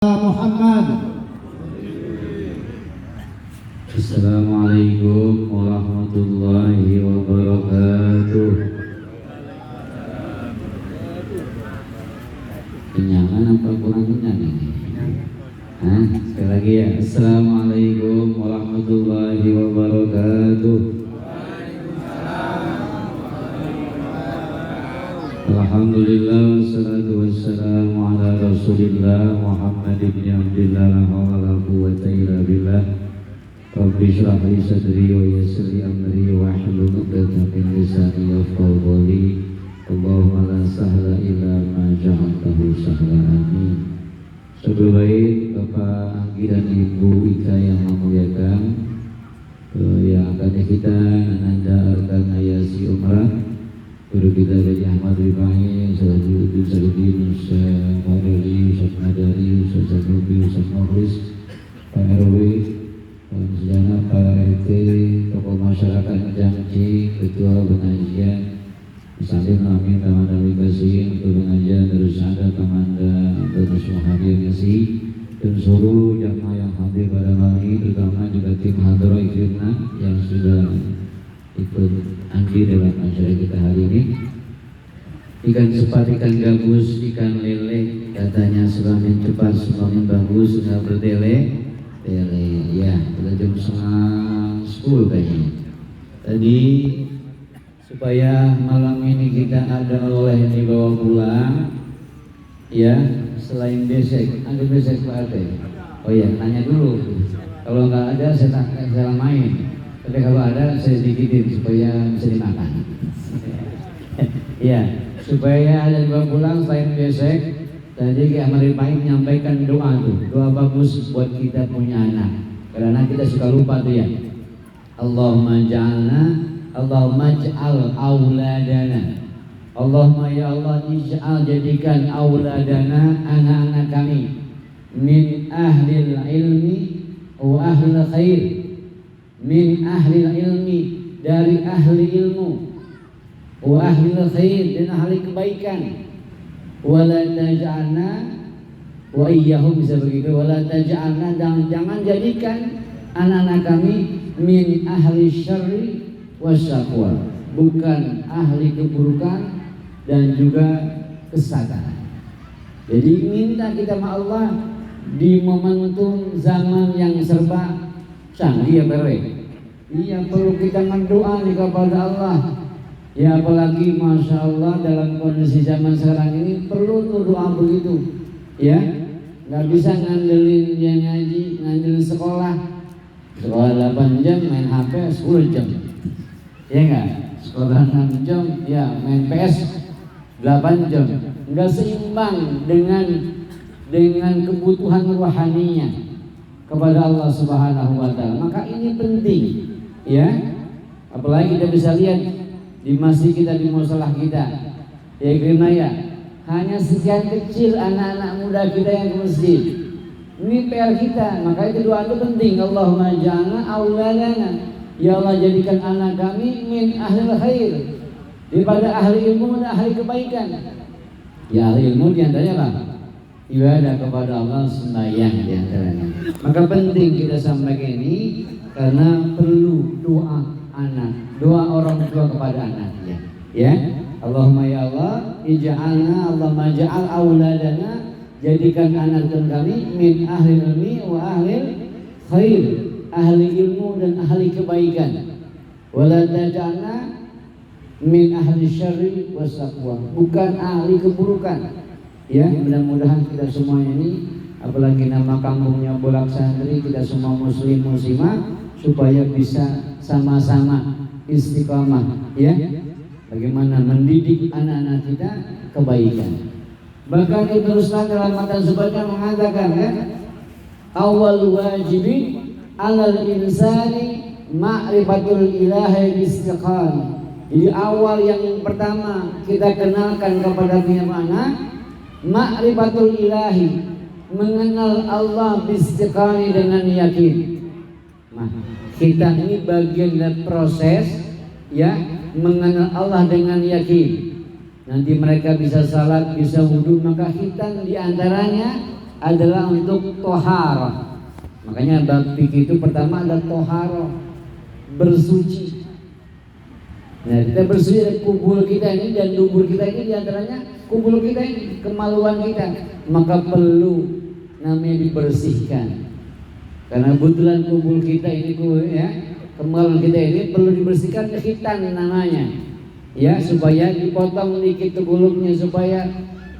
Muhammad. Assalamualaikum warahmatullahi wabarakatuh. Kenyangan apa kurang kenyang ini? Sekali lagi ya. Assalamualaikum warahmatullahi wabarakatuh. Alhamdulillah, wassalatu wassalamu ala rasulillah Muhammad ibn Abdillah, la hawla wa la quwwata illa billah. Rabbi shrah li sadri wa yassir li amri wa hlul 'uqdatam min lisani yafqahu qawli. Allahumma la sahla illa ma ja'altahu sahla, amin. Sebaik Bapak Anggi dan Ibu Ika yang memuliakan, yang akan kita Ananda Arkan Ayasi Umrah, guru kita dari Ahmad Rifahi, Ustaz Saidin, Ustaz Fadli, Ustaz Madari, Ustaz Zanubi, Ustaz Mukhlis, Pak RW, Pak Sejarah, Pak RT, tokoh masyarakat Janji, Ketua Pengajian, Salim Amin, Kamanda Kasih, Ketua Pengajian, Darus Sada, Kamanda, Darus Muhadir Kasih, dan seluruh jamaah yang hadir pada malam ini, terutama juga tim Hadrah Ikhirna yang sudah ikut andil dalam acara kita hari ini. Ikan cepat, ikan gabus, ikan lele, katanya semakin cepat semakin bagus, nggak berdele ya. Kita jam 9:30 kayaknya tadi, supaya malam ini kita ada oleh yang dibawa pulang ya. Selain besek, ada besek Pak Arte? Oh ya, tanya dulu. Kalau nggak ada saya main. Tapi kalau ada saya dikitin supaya bisa dimakan. Ya, supaya ada dibawa pulang selain besek. Tadi Ki Ahmad Rifahi menyampaikan doa tuh, doa bagus buat kita punya anak. Karena kita suka lupa tuh ya. Allahumma ja'al auladana. Allahumma ya Allah, ij'al, jadikan auladana, anak-anak kami, min ahlil ilmi wa ahlil khair. Min ahli ilmi, dari ahli ilmu, wa ahli khair, dan ahli kebaikan. Wala taj'alna, wa iyyahum, bisa begitu, wala taj'alna, dan jangan jadikan anak-anak kami min ahli syarri wasyaqwa, bukan ahli keburukan dan juga kesadaran. Jadi minta kita sama Allah di momentum zaman yang serba canggih ya Berwe. Iya, perlu kita berdoa nih kepada Allah. Ya apalagi Masya Allah dalam kondisi zaman sekarang ini perlu tuh doa begitu. Ya, nggak bisa ngandelin dia ngaji, ngandelin sekolah 8 jam main HP 10 jam. Ya enggak? Sekolah 6 jam, ya main PS 8 jam. Nggak seimbang dengan kebutuhan rohaninya kepada Allah Subhanahu wa Ta'ala. Maka ini penting ya. Apalagi kita bisa lihat di masjid kita, di musholah kita ya, karena ya hanya sekian kecil anak-anak muda kita yang ke masjid. Ini PR kita, maka itu doa itu penting. Allahumma ja'alna auladana, ya Allah jadikan anak kami min ahlil khair, daripada ahli ilmu dan ahli kebaikan. Ya ahli ilmu diantaranya apa? Ibadah kepada Allah, sembahyang diantaranya. Maka penting kita sampaikan ini karena perlu doa anak, doa orang tua kepada anaknya. Ya, Allahumma ya Allah, ij'alna, Allahumma ja'al auladana, jadikan anak kami min ahli ilmi wa ahli khair, ahli ilmu dan ahli kebaikan. Wala taj'alna min ahli syarri wasaqwa, bukan ahli keburukan. Ya, mudah-mudahan kita semua ini, apalagi nama kampungnya Bolak Santri, kita semua muslim muslimah, supaya bisa sama-sama istiqamah ya, bagaimana mendidik anak-anak kita kebaikan. Bahkan Ibnu Ruslan dalam matan sebagian mengatakan ya, awal wajibi alal insani ma'rifatul ilahi istiqamah. Jadi awal yang pertama kita kenalkan kepada tiap anak, ma'rifatul ilahi, mengenal Allah bistiqani, dengan yakin. Nah, kita ini bagian dari proses ya, mengenal Allah dengan yakin. Nanti mereka bisa salat, bisa wudhu, maka kita diantaranya adalah untuk toharah. Makanya bab fikih itu pertama adalah toharah, bersuci. Nah, kita bersuci dari kubur kita ini dan dubur kita ini, diantaranya kubur kita ini, kemaluan kita, maka perlu namanya dibersihkan. Karena kebetulan kubur kita ini, ya, kemaluan kita ini perlu dibersihkan, khitan namanya, ya, supaya dipotong dikit kulupnya, supaya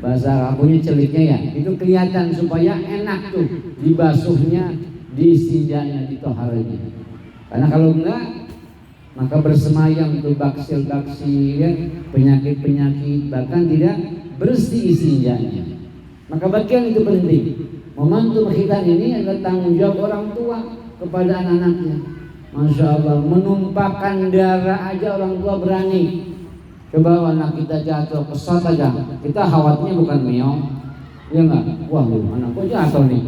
bahasa Arabnya celitnya ya, itu kelihatan, supaya enak tuh dibasuhnya, distinjanya, ditoharanya. Karena kalau enggak, maka bersemayam tuh baksil-baksil, ya, penyakit-penyakit, bahkan tidak bersih istinjanya. Maka bagian itu penting. Momentum khitan ini adalah tanggung jawab orang tua kepada anak-anaknya. Masya Allah, menumpahkan darah aja orang tua berani. Coba anak kita jatuh pesat aja, kita khawatirnya bukan meong, ya enggak? Wah, anakku jatuh nih,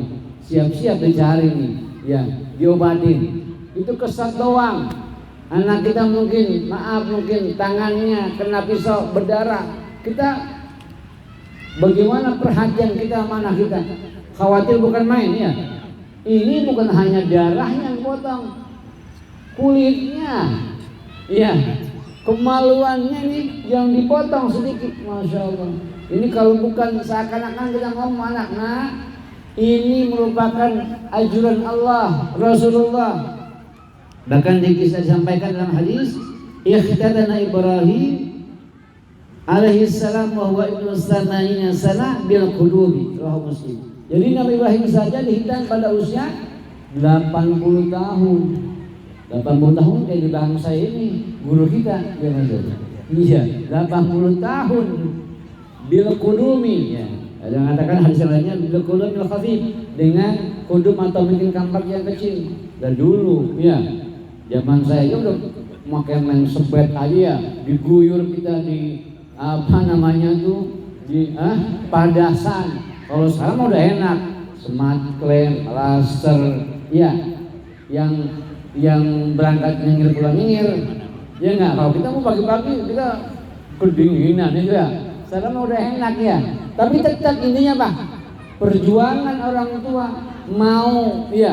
siap-siap dicari nih, ya, diobatin. Itu kesat doang. Anak kita mungkin, maaf, mungkin tangannya kena pisau berdarah. Kita bagaimana perhatian kita sama anak kita? Khawatir bukan main ya. Ini bukan hanya darahnya yang potong, kulitnya, ya, kemaluannya nih yang dipotong sedikit. Masya Allah. Ini kalau bukan seakan-akan kita ngomong anak, nah, ini merupakan ajaran Allah, Rasulullah. Bahkan kisah disampaikan dalam hadis, ikhtadana Ibrahim alaihi salam wa huwa ibnu samanina sana bil qulubi, rawahu Muslim. Jadi Nabi Ibrahim saja dihitan pada usia 80 tahun. 80 tahun kayak di bangsa ini, guru kita, ya Mas. Iya, 80 tahun bil qulumi, ya. Ada yang mengatakan hadis lainnya bil qulumil khafif, dengan kudum atau mungkin kampak yang kecil. Dan dulu, ya, zaman saya udah pakai main sebet aja ya, diguyur kita di apa namanya tuh, di padasan. Kalau sekarang udah enak, smart clean, laser, ya, yang berangkat nyengir pulang nyengir, ya nggak. Kalau kita mau pagi-pagi kita kedinginan itu ya. Sekarang udah enak ya. Tapi tetap intinya Pak, perjuangan orang tua mau, ya,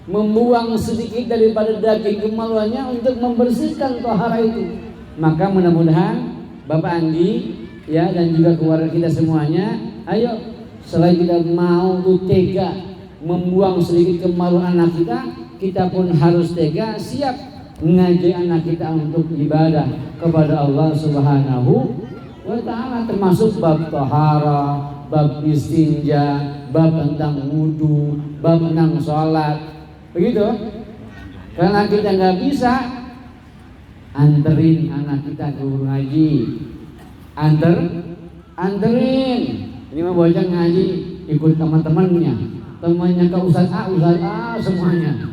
membuang sedikit daripada daging kemaluannya untuk membersihkan tohara itu. Maka mudah-mudahan Bapak Andi, ya, dan juga keluarga kita semuanya, ayo, selain kita mau tuh tega membuang sedikit kemaluan anak kita, kita pun harus tega siap mengajak anak kita untuk ibadah kepada Allah Subhanahu wa ta'ala, termasuk bab tahara, bab istinja, bab tentang wudu, bab tentang sholat. Begitu. Karena kita nggak bisa anterin anak kita ke guru ngaji, anterin. Ini mah bocah ngaji ikut teman-temannya ke Ustaz A semuanya.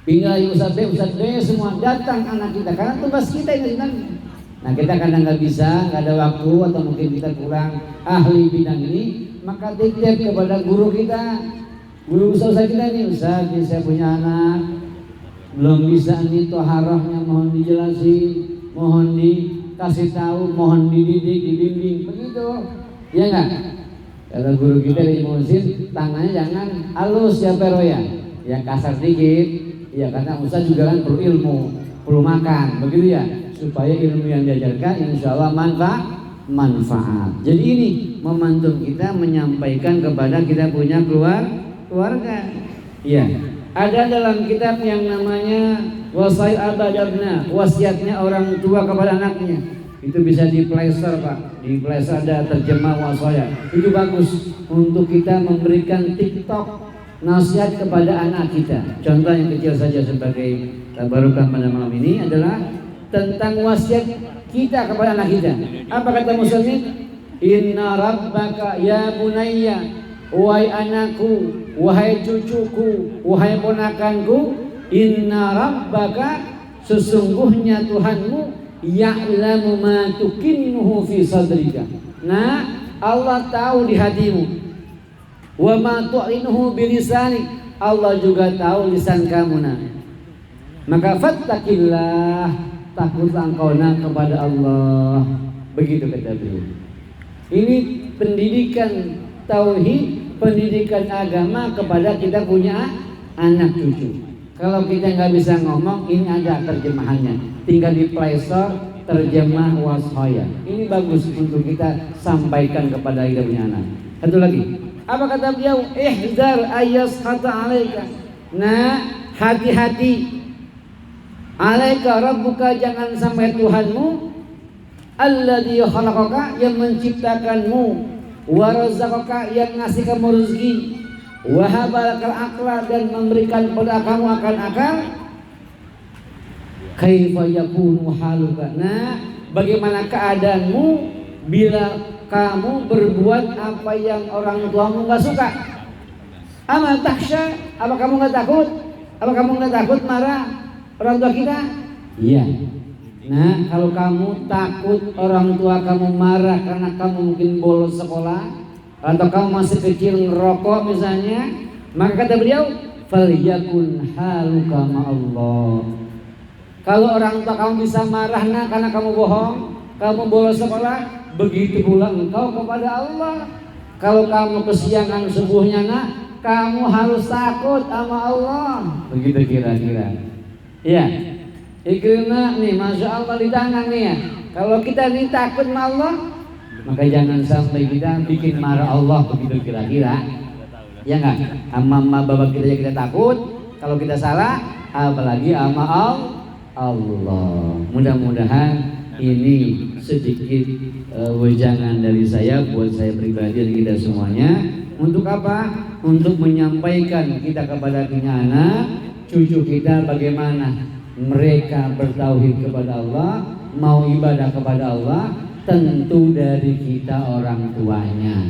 Pindah Ustaz B semua datang anak kita, karena tugas kita ini sebenarnya. Nah, kita kadang nggak bisa, nggak ada waktu, atau mungkin kita kurang ahli bidang ini, maka titip kepada guru kita, guru usaha kita nih. Ustaz, saya punya anak belum bisa nih toharahnya, mohon dijelasin, mohon dikasih tahu, mohon dididik, dibimbing, begitu. Ya enggak? Kalau guru kita di musim, tangannya jangan halus ya Pero ya, yang kasar dikit, ya, karena Ustaz juga kan perlu ilmu, perlu makan, begitu ya, supaya ilmu yang diajarkan insya Allah manfaat. Jadi ini momentum kita menyampaikan kepada kita punya keluarga. Ya, ada dalam kitab yang namanya Wasai Abadabna, wasiatnya orang tua kepada anaknya. Itu bisa di Play Store Pak, di Play Store ada terjemah wasaya. Itu bagus untuk kita memberikan TikTok nasihat kepada anak kita. Contoh yang kecil saja sebagai tabarukan pada malam ini adalah tentang wasiat kita kepada anak kita. Apa kata muslimin? Inna rabbaka ya bunayya, wahai anakku, wahai cucuku, wahai ponakanku, inna rabbaka, sesungguhnya Tuhanmu, ya'lamu ma tukinnuhu fi sadrika. Nah, Allah tahu di hatimu. Wa ma tu'inuhu bilisanik, Allah juga tahu lisan kamu. Nah, maka fattaqillah, takutlah engkau kepada Allah. Begitu kata beliau. Ini pendidikan tauhid pendidikan agama kepada kita punya anak cucu. Kalau kita nggak bisa ngomong, ini ada terjemahannya. Tinggal di Play Store terjemah Washoya. Ini bagus untuk kita sampaikan kepada kita punya anak. Satu lagi, apa kata beliau? Ihzar ayas kata alaika. Nah, hati-hati. Alaika rabbuka, jangan sampai Tuhanmu alladzi khalaqaka, yang menciptakanmu, wa razaqaka, yang ngasih kamu rezeki, wa habalakal aqla, dan memberikan pada kamu akan akal. Kaifa yakunu haluka. Nah, bagaimana keadaanmu bila kamu berbuat apa yang orang tuamu nggak suka? Amal taksha, apa kamu nggak takut? Apa kamu nggak takut marah orang tua kita? Iya. Nah, kalau kamu takut orang tua kamu marah karena kamu mungkin bolos sekolah, atau kamu masih kecil ngerokok misalnya, maka kata beliau, falyakun haluka ma'allah. Kalau orang tua kamu bisa marah karena kamu bohong, kamu bolos sekolah, begitu pula engkau kepada Allah. Kalau kamu kesiangan subuhnya kamu harus takut sama Allah. Begitu kira-kira. Ya, Ikrimah nih, masya Allah di tangan nih ya. Kalau kita nih takut sama Allah, maka jangan sampai kita bikin marah Allah. Begitu kira-kira. Ya enggak? Sama bapak kita takut. Kalau kita salah, apalagi sama Allah. Mudah-mudahan ini sedikit wejangan dari saya buat saya pribadi dan kita semuanya. Untuk apa? Untuk menyampaikan kita kepada anak cucu kita bagaimana mereka bertauhid kepada Allah, mau ibadah kepada Allah, tentu dari kita orang tuanya.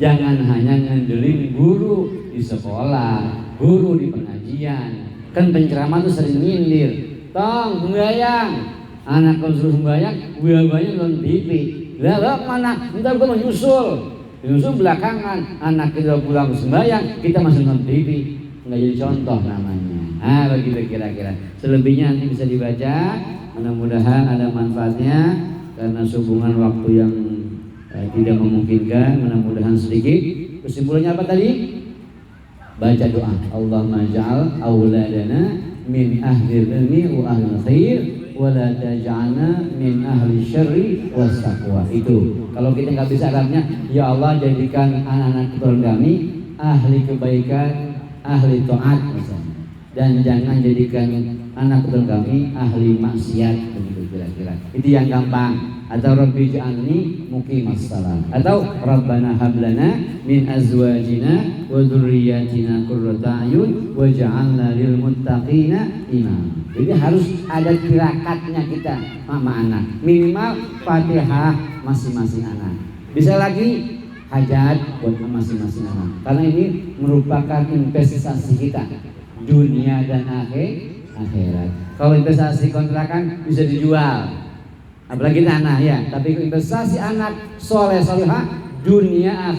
Jangan hanya ngandelin guru di sekolah, guru di pengajian. Kan penceramah tuh sering nyindir. Tong, sembahyang. Anak kau suruh sembahyang, sembahyang nonton TV. Lah mana? Entar gua mau nyusul. Nyusul belakangan. Anak kita pulang sembahyang, kita masih nonton TV. Enggak jadi contoh namanya. Begitu kira-kira. Selebihnya nanti bisa dibaca. Mudah-mudahan ada manfaatnya. Karena hubungan waktu yang tidak memungkinkan, mudah-mudahan sedikit. Kesimpulannya apa tadi? Baca doa. Allahumma ja'al auladana min ahli ilmi wa ahli khair wa la taj'alna min ahli syarri was taqwa. Itu. Kalau kita nggak bisa Arabnya, ya Allah jadikan anak-anak keturunan kami ahli kebaikan, ahli taat misalnya. Dan jangan jadikan anak keturunan kami ahli maksiat, begitu kira-kira. Itu yang gampang. Atau Rabbi ja'alni muqimas shalah, atau Rabbana hablana min azwajina wa dzurriyyatina qurrata a'yun waj'alna lil muttaqina imama. Jadi harus ada tirakatnya kita sama anak. Minimal Fatihah masing-masing anak. Bisa lagi hajat buat masing-masing anak. Karena ini merupakan investasi kita, dunia dan akhirat. Kalau investasi kontrakan bisa dijual, apalagi tanah ya. Tapi investasi anak soleh solehah, dunia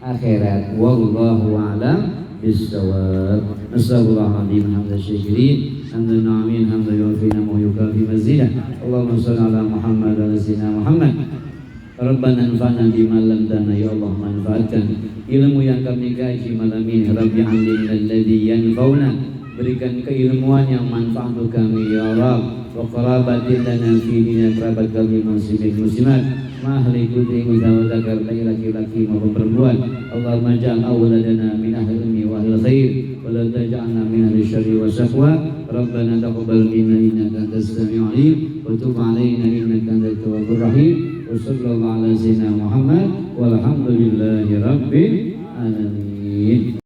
akhirat. Wallahu a'lam bissawab. Nasallallahu hamdan syakirin, hamdan na'min, hamdan yufina wa yukafi mazidah. Allahumma shalli ala Muhammad wa ala sayyidina Muhammad. Rabbana anfa'na bima 'allamtana, ya Allah, manfaatkan ilmu yang kami kaji malam ini. Rabbi 'allimna alladzi yanfa'una, berikan keilmuan yang manfaat untuk kami ya Rabb. Wa qarabatin lana fi dina, kerabat kami muslimin muslimat, mahli kutri muzawadzakar, laki-laki maupun perempuan. Allahumma ja'al awladana min ahli ilmi wa ahli khair wa la taj'alna min ahli syarri wa syaqwa. Rabbana taqabbal minna innaka antas samiul alim wa tub 'alaina innaka antat tawwabur rahim. Wa sallallahu ala sayyidina Muhammad walhamdulillahi rabbil alamin.